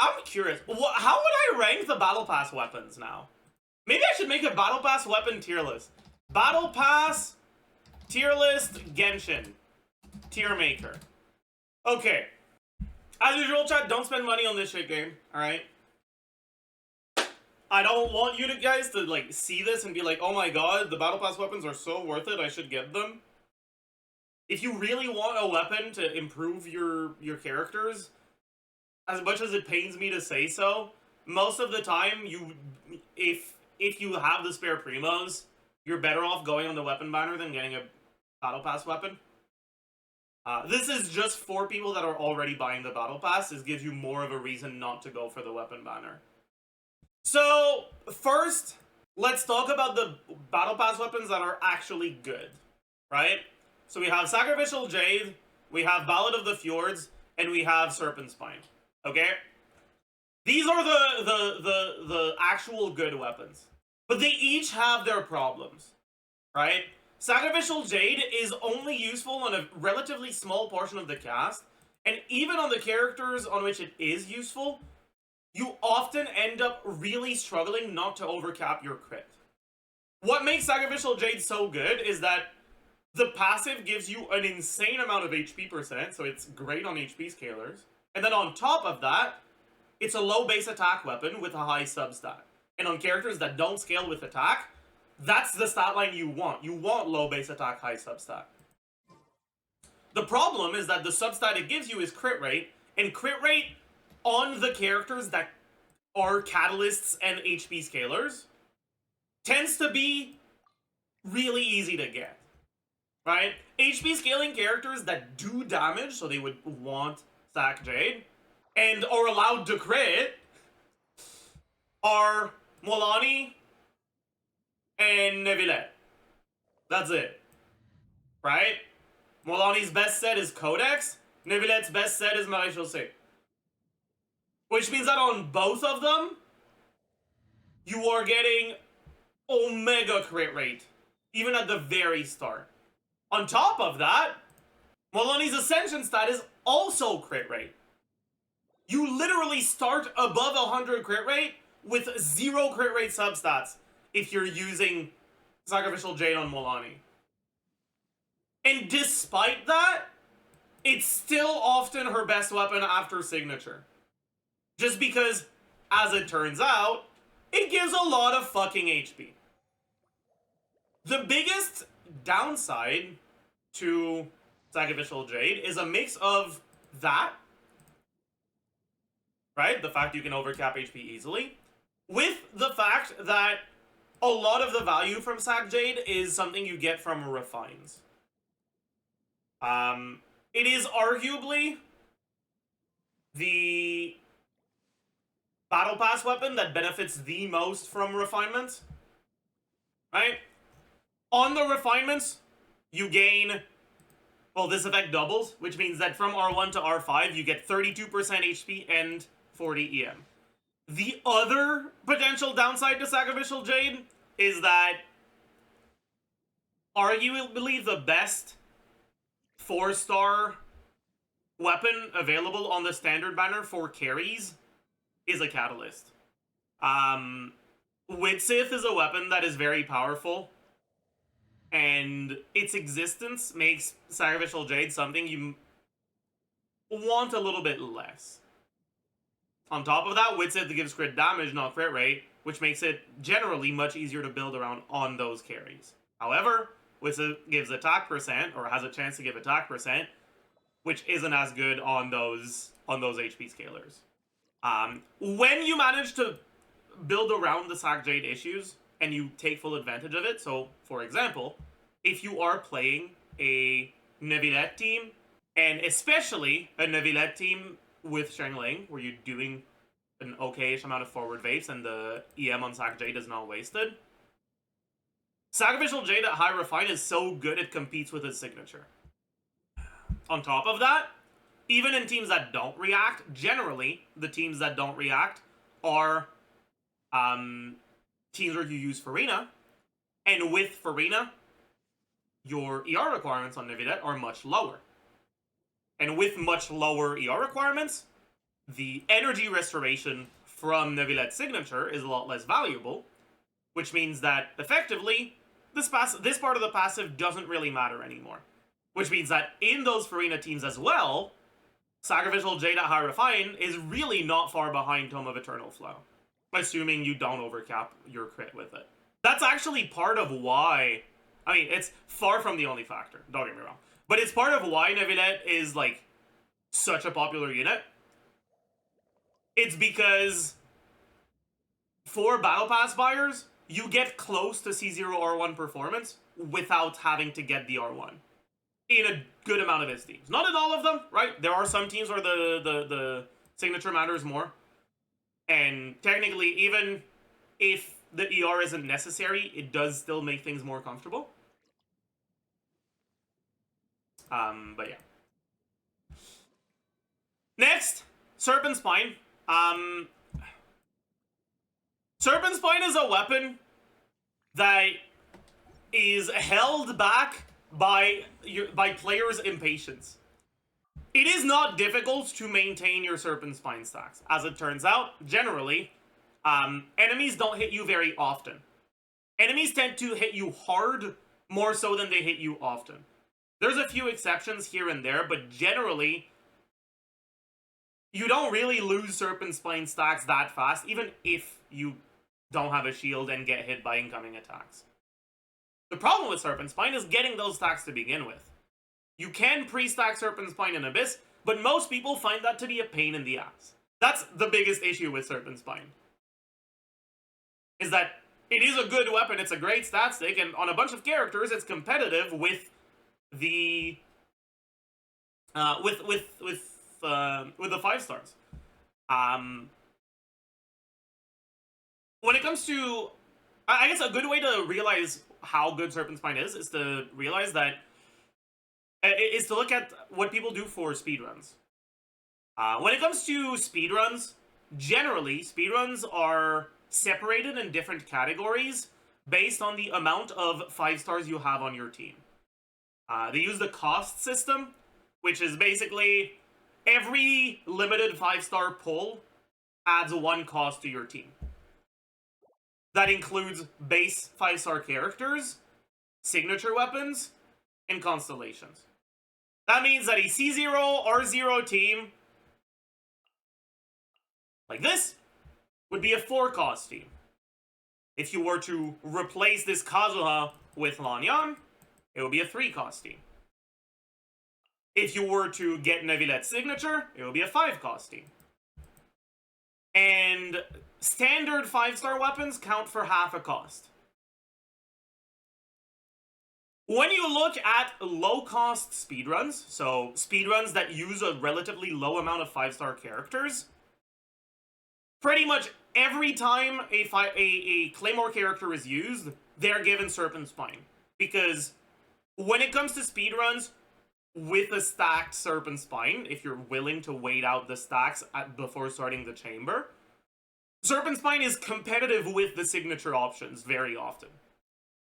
I'm curious. How would I rank the Battle Pass weapons now? Maybe I should make a Battle Pass weapon tier list. Battle Pass tier list Genshin tier maker. Okay. As usual, chat, don't spend money on this shit game, alright? I don't want you guys to, like, see this and be like, oh my god, the Battle Pass weapons are so worth it, I should get them. If you really want a weapon to improve your characters, as much as it pains me to say so, most of the time, if you have the spare primos, you're better off going on the weapon banner than getting a Battle Pass weapon. This is just for people that are already buying the Battle Pass. This gives you more of a reason not to go for the weapon banner. So, first, let's talk about the Battle Pass weapons that are actually good, right? So we have Sacrificial Jade, we have Ballad of the Fjords, and we have Serpent Spine, okay? These are the actual good weapons. But they each have their problems, right? Sacrificial Jade is only useful on a relatively small portion of the cast, and even on the characters on which it is useful, you often end up really struggling not to overcap your crit. What makes Sacrificial Jade so good is that the passive gives you an insane amount of HP percent, so it's great on HP scalers. And then on top of that, it's a low base attack weapon with a high substat. And on characters that don't scale with attack, that's the stat line you want. You want low base attack, high substat. The problem is that the substat it gives you is crit rate, and crit rate on the characters that are catalysts and HP scalers tends to be really easy to get, right? HP scaling characters that do damage, so they would want Sac Jade, and are allowed to crit, are Molani and Neuvillette. That's it, right? Molani's best set is Codex, Neuvillette's best set is Maréchal C. Which means that on both of them, you are getting Omega crit rate, even at the very start. On top of that, Molani's Ascension stat is also crit rate. You literally start above 100 crit rate with 0 crit rate substats if you're using Sacrificial Jade on Molani. And despite that, it's still often her best weapon after Signature. Just because, as it turns out, it gives a lot of fucking HP. The biggest downside to Sacrificial Jade is a mix of that, right? The fact you can overcap HP easily, with the fact that a lot of the value from Sac Jade is something you get from refines. It is arguably the Battle Pass weapon that benefits the most from refinements, right? On the refinements, you gain, well, this effect doubles, which means that from R1 to R5, you get 32% HP and 40 EM. The other potential downside to Sacrificial Jade is that arguably the best 4-star weapon available on the standard banner for carries is a catalyst. Widsith is a weapon that is very powerful, and its existence makes Sacrificial Jade something you want a little bit less. On top of that, Widsith gives crit damage, not crit rate, which makes it generally much easier to build around on those carries. However, Widsith gives attack percent, or has a chance to give attack percent, which isn't as good on those HP scalers. When you manage to build around the Sac Jade issues, and you take full advantage of it, so, for example, if you are playing a Neuvillette team, and especially a Neuvillette team with Shengling, where you're doing an okay-ish amount of forward vapes, and the EM on Sac Jade is not wasted, Sacrificial Jade at high refine is so good it competes with its signature. On top of that, even in teams that don't react, generally, the teams that don't react are teams where you use Farina, and with Farina, your ER requirements on Neuvillette are much lower. And with much lower ER requirements, the energy restoration from Nevilet's signature is a lot less valuable, which means that effectively this part of the passive doesn't really matter anymore. Which means that in those Farina teams as well, Sacrificial Jade at High Refine is really not far behind Tome of Eternal Flow, assuming you don't overcap your crit with it. That's actually part of why, I mean, it's far from the only factor, don't get me wrong, but it's part of why Nevilet is, like, such a popular unit. It's because for Battle Pass buyers, you get close to C0 R1 performance without having to get the R1 in a good amount of his teams. Not in all of them, right? There are some teams where the signature matters more. And technically, even if the ER isn't necessary, it does still make things more comfortable. But yeah. Next, Serpent Spine. Serpent Spine is a weapon that is held back by players' impatience. It is not difficult to maintain your Serpent Spine stacks. As it turns out, generally, enemies don't hit you very often. Enemies tend to hit you hard more so than they hit you often. There's a few exceptions here and there, but generally, you don't really lose Serpent Spine stacks that fast, even if you don't have a shield and get hit by incoming attacks. The problem with Serpent Spine is getting those stacks to begin with. You can pre-stack Serpent Spine in Abyss, but most people find that to be a pain in the ass. That's the biggest issue with Serpent Spine. Is that it is a good weapon, it's a great stat stick, and on a bunch of characters, it's competitive with the with the 5 stars. When it comes to, I guess a good way to realize how good Serpent Spine is to realize that, is to look at what people do for speedruns. When it comes to speedruns, generally, speedruns are separated in different categories based on the amount of 5 stars you have on your team. They use the cost system, which is basically every limited 5-star pull adds 1 cost to your team. That includes base 5-star characters, signature weapons, and constellations. That means that a C0 R0 team like this would be a 4-cost team. If you were to replace this Kazuha with Lanyan, it would be a 3-cost team. If you were to get Nevilet's signature, it would be a 5-cost team. And standard 5-star weapons count for half a cost. When you look at low-cost speedruns, so speedruns that use a relatively low amount of 5-star characters, pretty much every time a Claymore character is used, they're given Serpent Spine. Because when it comes to speedruns with a stacked Serpent Spine, if you're willing to wait out the stacks before starting the chamber, Serpent Spine is competitive with the signature options very often.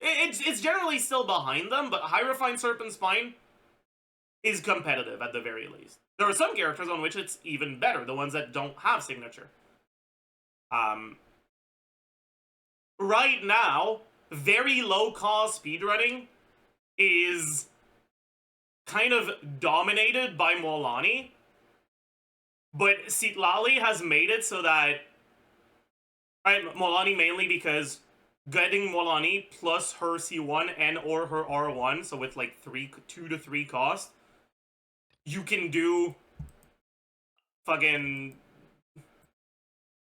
It's generally still behind them, but High Refined Serpent Spine is competitive at the very least. There are some characters on which it's even better, the ones that don't have signature. Right now, very low-cost speedrunning is kind of dominated by Molani, but Citlali has made it so that, Molani mainly because getting Molani plus her C1 and or her R1, so with like 2 to 3 cost, you can do fucking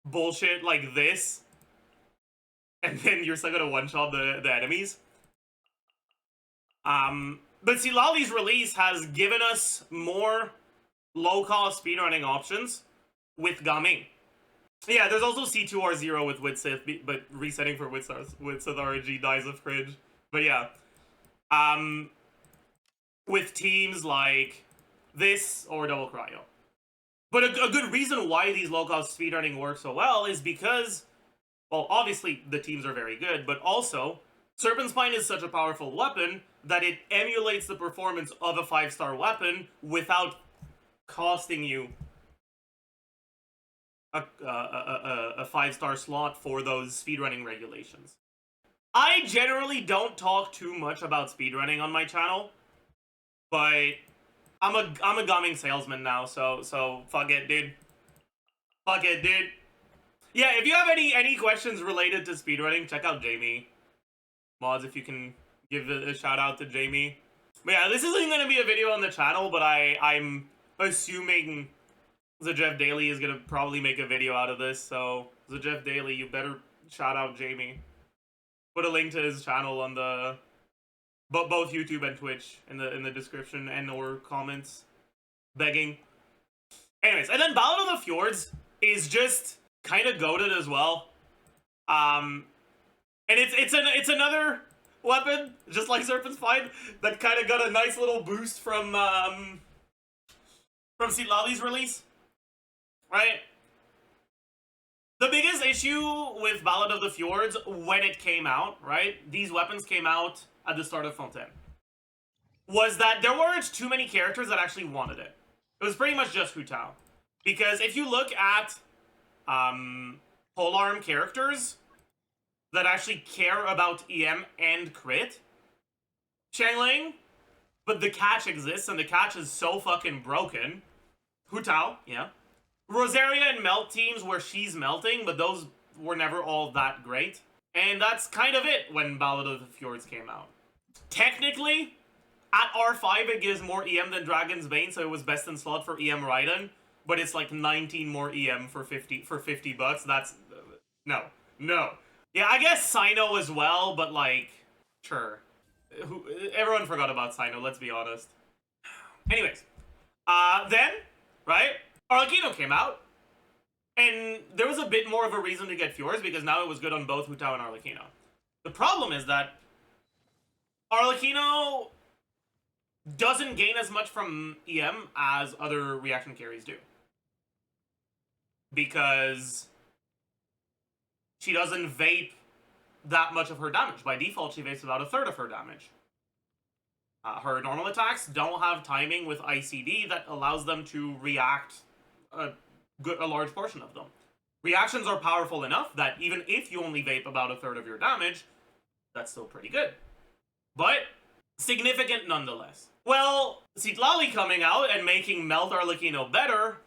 bullshit like this, and then you're still gonna one-shot the enemies. But Citlali's release has given us more low-cost speedrunning options with Gaming. Yeah, there's also C2R0 with Witsith, but resetting for Witsith RNG dies of cringe. But yeah. With teams like this or Double Cryo. But a good reason why these low-cost speedrunning work so well is because, well, obviously the teams are very good, but also Serpent Spine is such a powerful weapon that it emulates the performance of a 5-star weapon without costing you a 5-star slot for those speedrunning regulations. I generally don't talk too much about speedrunning on my channel, but I'm a gumming salesman now, so fuck it, dude. Fuck it, dude. Yeah, if you have any questions related to speedrunning, check out Jamie. Mods, if you can give a shout out to Jamie. But yeah, this isn't gonna be a video on the channel, but I'm assuming Zajef Daily is gonna probably make a video out of this, so Zajef Daily, you better shout out Jamie. Put a link to his channel on the both YouTube and Twitch in the description and or comments. Begging. Anyways, and then Ballad of the Fjords is just kind of goated as well. And it's another weapon, just like Serpent Spine, that kind of got a nice little boost from Sitlali's release, right? The biggest issue with Ballad of the Fjords when it came out, right? These weapons came out at the start of Fontaine. Was that there weren't too many characters that actually wanted it. It was pretty much just Hu Tao. Because if you look at polearm characters that actually care about EM and crit, Xiangling, but the catch exists, and the catch is so fucking broken. Hu Tao, yeah. Rosaria and Melt teams where she's melting, but those were never all that great. And that's kind of it when Ballad of the Fjords came out. Technically, at R5 it gives more EM than Dragon's Bane, so it was best in slot for EM Raiden, but it's like 19 more EM for 50 bucks. That's no. Yeah, I guess Sino as well, but like sure. Everyone forgot about Sino, let's be honest. Anyways, then, right? Arlecchino came out, and there was a bit more of a reason to get Fjords because now it was good on both Hu Tao and Arlecchino. The problem is that Arlecchino doesn't gain as much from EM as other reaction carries do. Because she doesn't vape that much of her damage. By default, she vapes about a third of her damage. Her normal attacks don't have timing with ICD that allows them to react a large portion of them. Reactions are powerful enough that even if you only vape about a third of your damage, that's still pretty good. But significant nonetheless. Well, Sitlali coming out and making Melt Arlecchino better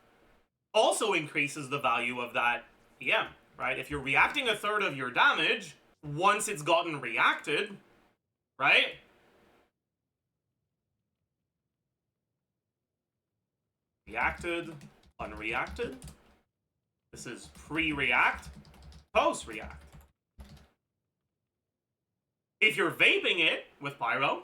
also increases the value of that EM, right? If you're reacting a third of your damage, once it's gotten reacted, right? Reacted, unreacted. This is pre-react, post-react. If you're vaping it with Pyro,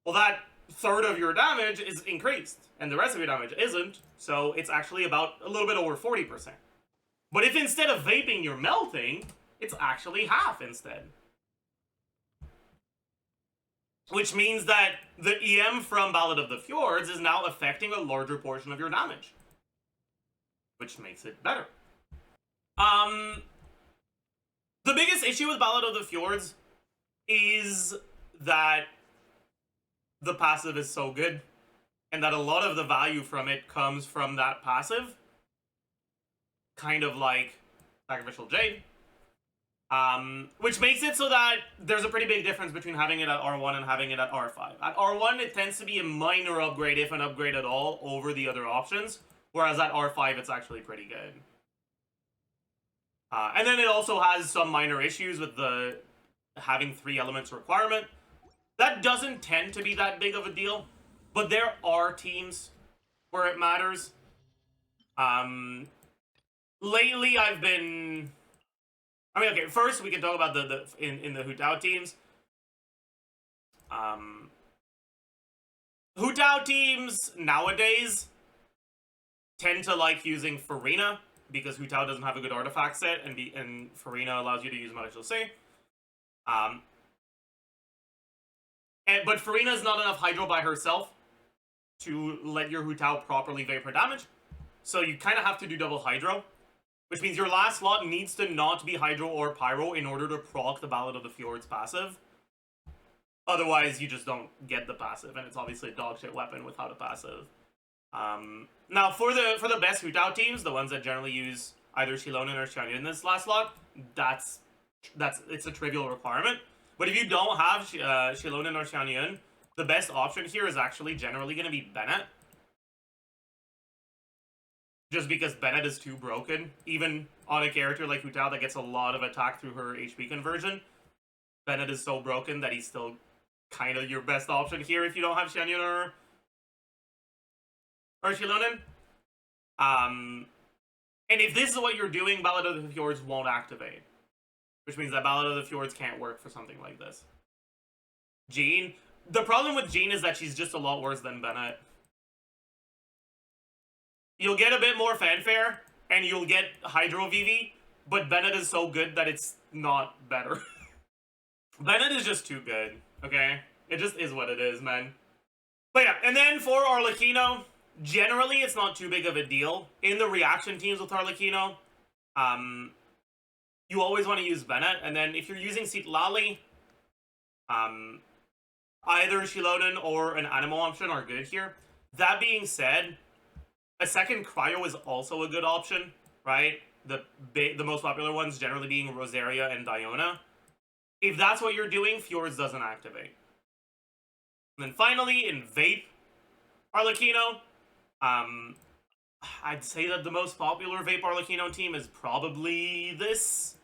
well, that third of your damage is increased, and the rest of your damage isn't, so it's actually about a little bit over 40%. But if instead of vaping you're melting, it's actually half instead. Which means that the EM from Ballad of the Fjords is now affecting a larger portion of your damage. Which makes it better. The biggest issue with Ballad of the Fjords is that the passive is so good, and that a lot of the value from it comes from that passive. Kind of like Sacrificial Jade. Which makes it so that there's a pretty big difference between having it at R1 and having it at R5. At R1, it tends to be a minor upgrade, if an upgrade at all, over the other options, whereas at R5, it's actually pretty good. And then it also has some minor issues with the having 3 elements requirement. That doesn't tend to be that big of a deal, but there are teams where it matters. Lately, I've been... I mean, okay, first we can talk about in the Hu Tao teams. Hu Tao teams nowadays tend to like using Farina, because Hu Tao doesn't have a good artifact set, and Farina allows you to use Marechal C. But Farina's not enough Hydro by herself to let your Hu Tao properly vapor damage. So you kind of have to do double Hydro. Which means your last slot needs to not be Hydro or Pyro in order to proc the Ballad of the Fjords passive. Otherwise, you just don't get the passive, and it's obviously a dog shit weapon without a passive. Now, for the best Hu Tao teams, the ones that generally use either Xilonen or Scion in this last slot, it's a trivial requirement. But if you don't have Xilonen or Scion, the best option here is actually generally going to be Bennett. Just because Bennett is too broken, even on a character like Hu Tao that gets a lot of attack through her HP conversion. Bennett is so broken that he's still kind of your best option here if you don't have Scion or Xilonen. And if this is what you're doing, Ballad of the Fjords won't activate. Which means that Ballad of the Fjords can't work for something like this. Jean. The problem with Jean is that she's just a lot worse than Bennett. You'll get a bit more fanfare, and you'll get Hydro VV, but Bennett is so good that it's not better. Bennett is just too good, okay? It just is what it is, man. But yeah, and then for Arlecchino, generally it's not too big of a deal. In the reaction teams with Arlecchino, you always want to use Bennett, and then if you're using Citlali, either Xilonen or an Anemo option are good here. That being said, a second Cryo is also a good option, right? The most popular ones generally being Rosaria and Diona. If that's what you're doing, Fjords doesn't activate. And then finally, in Vape Arlecchino, I'd say that the most popular Vape Arlecchino team is probably this.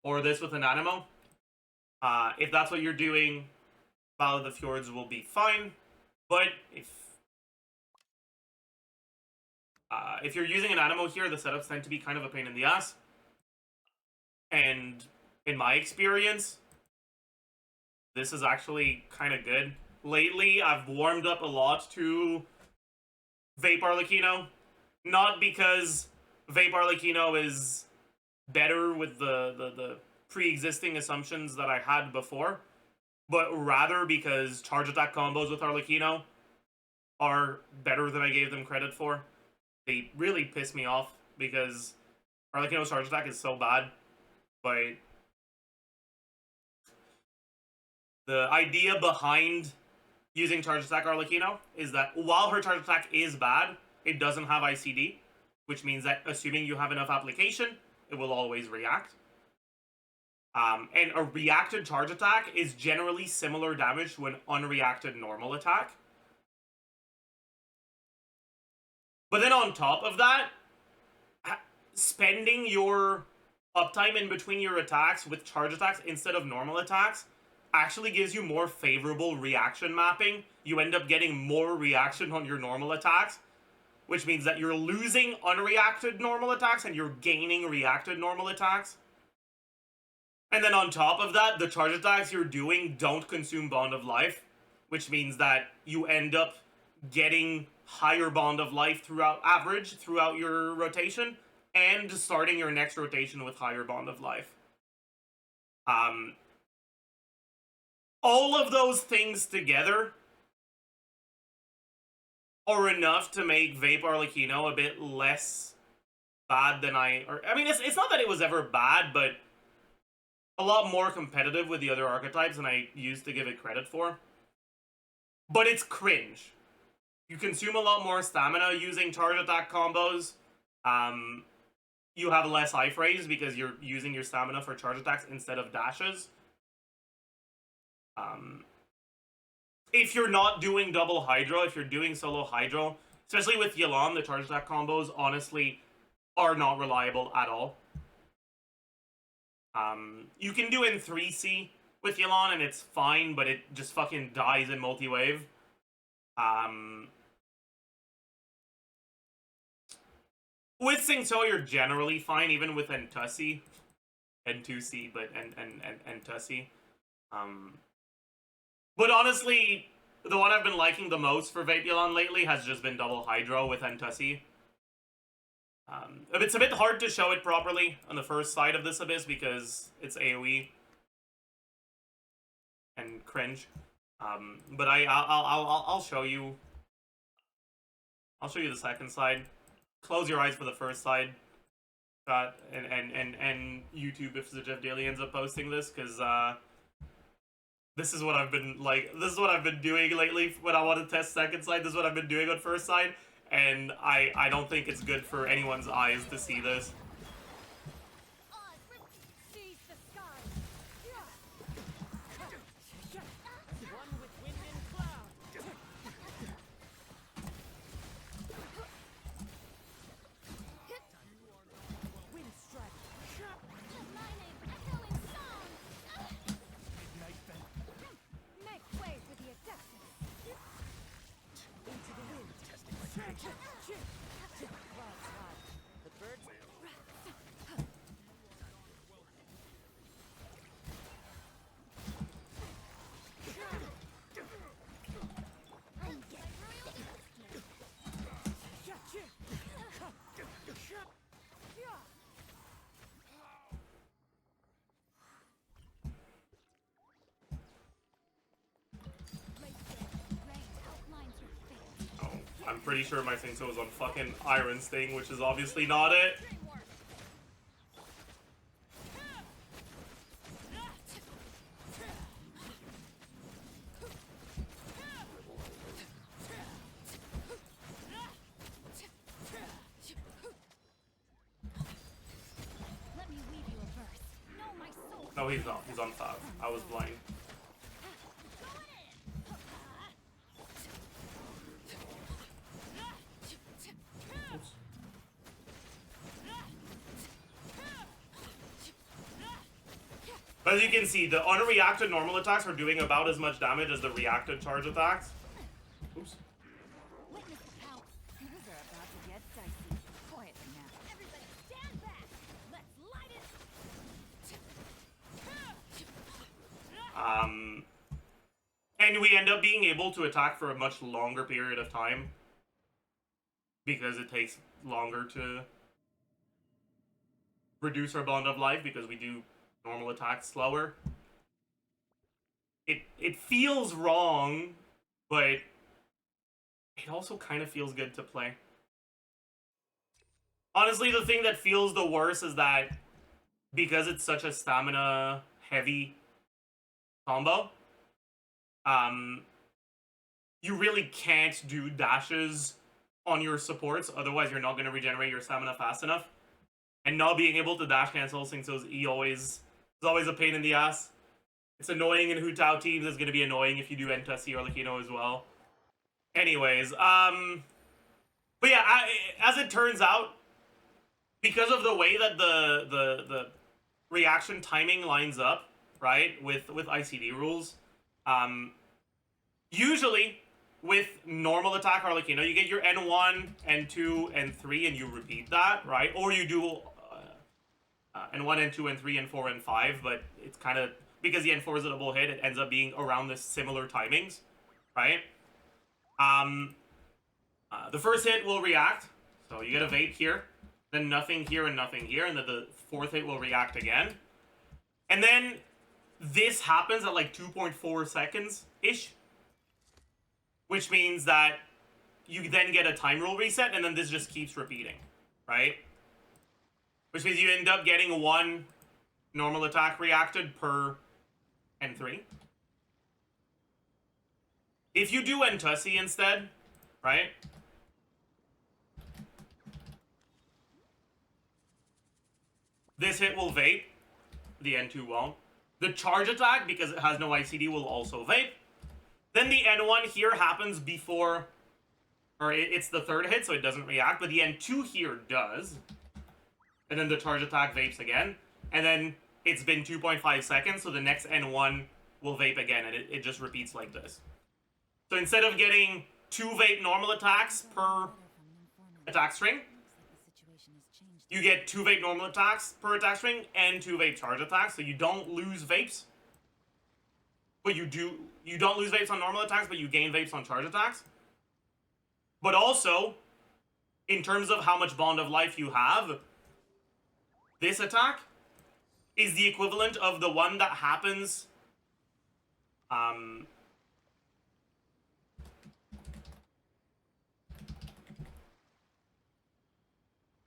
Or this with an Anemo. If that's what you're doing, Ballad of the Fjords will be fine. But if you're using an Anemo here, the setups tend to be kind of a pain in the ass. And in my experience, this is actually kind of good. Lately, I've warmed up a lot to Vape Arlecchino. Not because Vape Arlecchino is better with the pre-existing assumptions that I had before, but rather because charge attack combos with Arlecchino are better than I gave them credit for. They really piss me off because Arlecchino's charge attack is so bad, but the idea behind using charge attack Arlecchino is that while her charge attack is bad, it doesn't have ICD, which means that assuming you have enough application, it will always react. And a reacted charge attack is generally similar damage to an unreacted normal attack. But then on top of that, spending your uptime in between your attacks with charge attacks instead of normal attacks actually gives you more favorable reaction mapping. You end up getting more reaction on your normal attacks, which means that you're losing unreacted normal attacks and you're gaining reacted normal attacks. And then on top of that, the charge attacks you're doing don't consume Bond of Life, which means that you end up getting higher Bond of Life throughout your rotation, and starting your next rotation with higher Bond of Life. All of those things together are enough to make Vape Arlecchino a bit less bad than I mean, it's not that it was ever bad, but a lot more competitive with the other archetypes than I used to give it credit for. But it's cringe. You consume a lot more stamina using charge attack combos. You have less ifrays because you're using your stamina for charge attacks instead of dashes. If you're not doing double Hydro, if you're doing solo Hydro, especially with Yelan, the charge attack combos honestly are not reliable at all. You can do in 3C with Yelan and it's fine, but it just fucking dies in multi-wave. With Singto, you're generally fine, even with Entussi. N2C, but Entussi. But honestly, the one I've been liking the most for Vape Yelan lately has just been double Hydro with Entussi. It's a bit hard to show it properly on the first side of this Abyss because it's AoE. and cringe. But I'll show you. I'll show you the second side. Close your eyes for the first side. And YouTube if Zajef Daily ends up posting this, because this is what I've been doing lately when I want to test second side. This is what I've been doing on first side, and I don't think it's good for anyone's eyes to see this. I'm pretty sure my Singso was on fucking Iron Sting, which is obviously not it. No, he's not. He's on 5. I was blind. As you can see, the unreacted normal attacks are doing about as much damage as the reacted charge attacks. Oops. And we end up being able to attack for a much longer period of time because it takes longer to reduce our bond of life because we do normal attacks slower. It feels wrong, but it also kind of feels good to play. Honestly, the thing that feels the worst is that because it's such a stamina heavy combo, you really can't do dashes on your supports, otherwise you're not going to regenerate your stamina fast enough. And not being able to dash cancel Singso's E is always a pain in the ass. It's annoying in Hu Tao teams. It's going to be annoying if you do Entasi or Lakino as well. Anyways, but yeah, as it turns out, because of the way that the reaction timing lines up, right, with ICD rules, usually with normal attack Arlecchino, you get your N1, N2, N3, and you repeat that, right? Or you do N1, N2, N3, N4, N5, but it's kind of, because the N4 is a double hit, it ends up being around the similar timings, right? The first hit will react, so you get a vape here, then nothing here and nothing here, and then the fourth hit will react again. And then this happens at like 2.4 seconds-ish, which means that you then get a time rule reset, and then this just keeps repeating, right? Which means you end up getting one normal attack reacted per N3. If you do Entasi instead, right? This hit will vape. The N2 won't. The charge attack, because it has no ICD, will also vape. Then the N1 here happens before, or it's the third hit, so it doesn't react, but the N2 here does. And then the charge attack vapes again. And then it's been 2.5 seconds, so the next N1 will vape again, and it just repeats like this. So instead of getting 2 vape normal attacks per attack string, you get 2 vape normal attacks per attack string and 2 vape charge attacks, so you don't lose vapes. But you don't lose vapes on normal attacks, but you gain vapes on charge attacks. But also, in terms of how much bond of life you have, this attack is the equivalent of the one that happens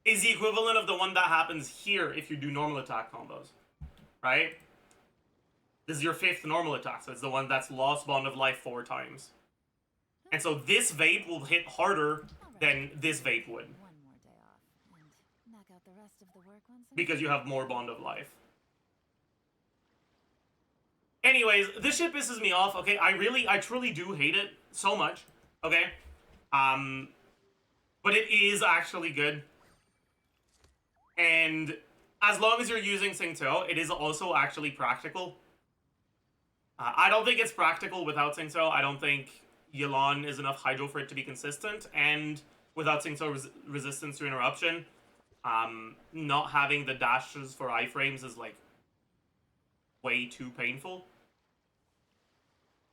Is the equivalent of the one that happens here if you do normal attack combos, right? This is your 5th normal attack, so it's the one that's lost Bond of Life 4 times. And so this vape will hit harder than this vape would. One more day off and knock out the rest of the work once. Because you have more Bond of Life. Anyways, this shit pisses me off, okay? I truly do hate it so much, okay? But it is actually good. And as long as you're using Xingqiu, it is also actually practical. I don't think it's practical without Xingqiu. I don't think Yelan is enough Hydro for it to be consistent. And without Xingqiu resistance to interruption, not having the dashes for iframes is like way too painful.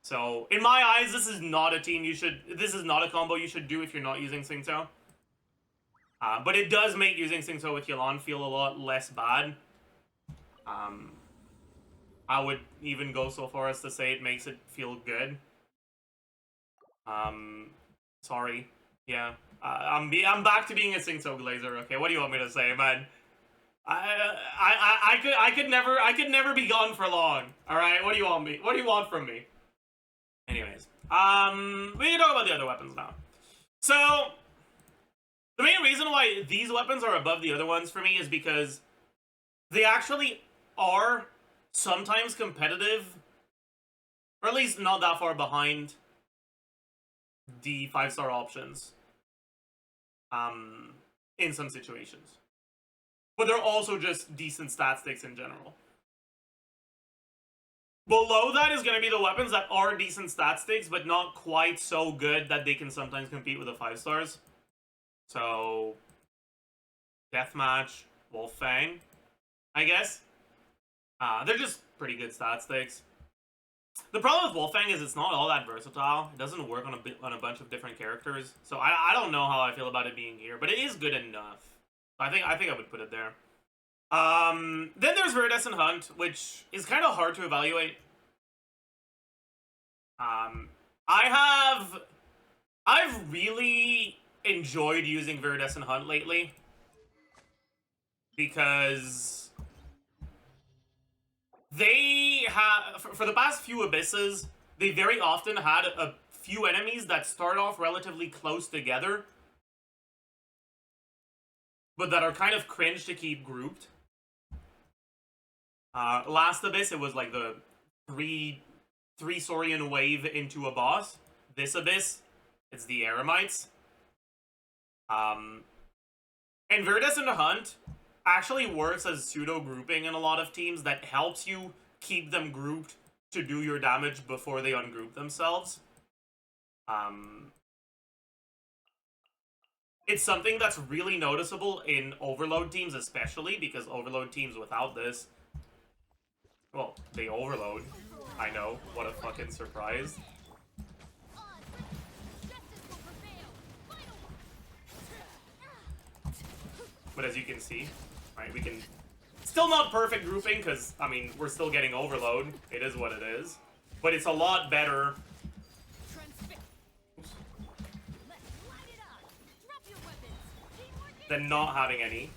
So, in my eyes, this is not a this is not a combo you should do if you're not using Xingqiu. But it does make using Xingqiu with Yelan feel a lot less bad. I would even go so far as to say it makes it feel good. Sorry. Yeah. I'm back to being a Xingqiu glazer, okay? What do you want me to say, man? I could never be gone for long. Alright, what do you want from me? Anyways. We can talk about the other weapons now. So the main reason why these weapons are above the other ones for me is because they actually are sometimes competitive, or at least not that far behind the 5-star options in some situations. But they're also just decent stat sticks in general. Below that is going to be the weapons that are decent stat sticks, but not quite so good that they can sometimes compete with the 5-stars. So, Deathmatch, Wolf-Fang, I guess. They're just pretty good stat sticks. The problem with Wolf-Fang is it's not all that versatile. It doesn't work on a bunch of different characters. So I don't know how I feel about it being here, but it is good enough. I think I would put it there. Then there's Viridescent Hunt, which is kind of hard to evaluate. I've really enjoyed using Viridescent Hunt lately because they have, for the past few abysses, they very often had a few enemies that start off relatively close together, but that are kind of cringe to keep grouped. Last abyss, it was like the three Saurian wave into a boss. This abyss, it's the Eremites. And Viridescent Hunt actually works as pseudo-grouping in a lot of teams that helps you keep them grouped to do your damage before they ungroup themselves. It's something that's really noticeable in Overload teams especially, because Overload teams without this, well, they overload. I know, what a fucking surprise. But as you can see, right, we can... Still not perfect grouping, because, I mean, we're still getting overload. It is what it is. But it's a lot better than not having any.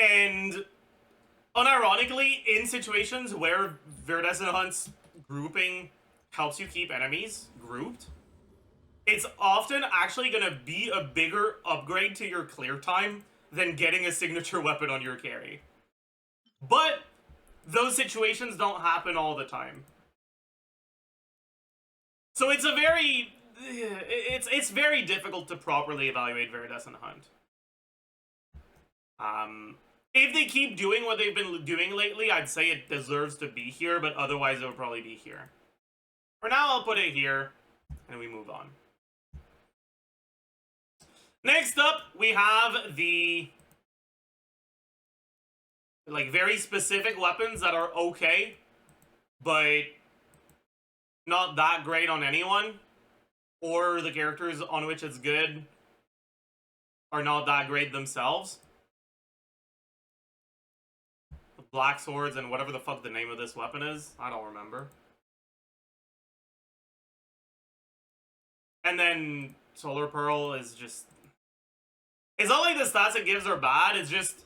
And unironically, in situations where Viridescent Hunt's grouping helps you keep enemies grouped, it's often actually going to be a bigger upgrade to your clear time than getting a signature weapon on your carry. But those situations don't happen all the time. So it's a very... it's very difficult to properly evaluate Viridescent Hunt. If they keep doing what they've been doing lately, I'd say it deserves to be here, but otherwise it would probably be here. For now, I'll put it here, and we move on. Next up, we have the like very specific weapons that are okay, but not that great on anyone, or the characters on which it's good are not that great themselves. Black swords and whatever the fuck the name of this weapon is, I don't remember. And then Solar Pearl is just... It's not like the stats it gives are bad, it's just...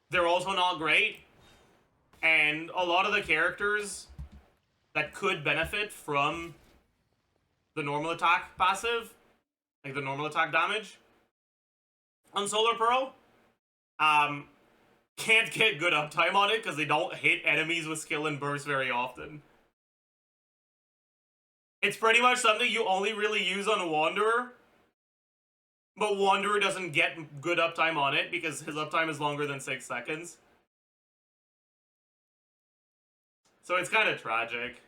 They're also not great. And a lot of the characters that could benefit from the normal attack passive, like the normal attack damage, on Solar Pearl, can't get good uptime on it because they don't hit enemies with skill and burst very often. It's pretty much something you only really use on a Wanderer, but Wanderer doesn't get good uptime on it because his uptime is longer than 6 seconds. So it's kind of tragic.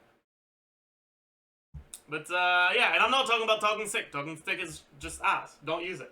But, yeah, and I'm not talking about Talking Stick. Talking Stick is just ass. Don't use it.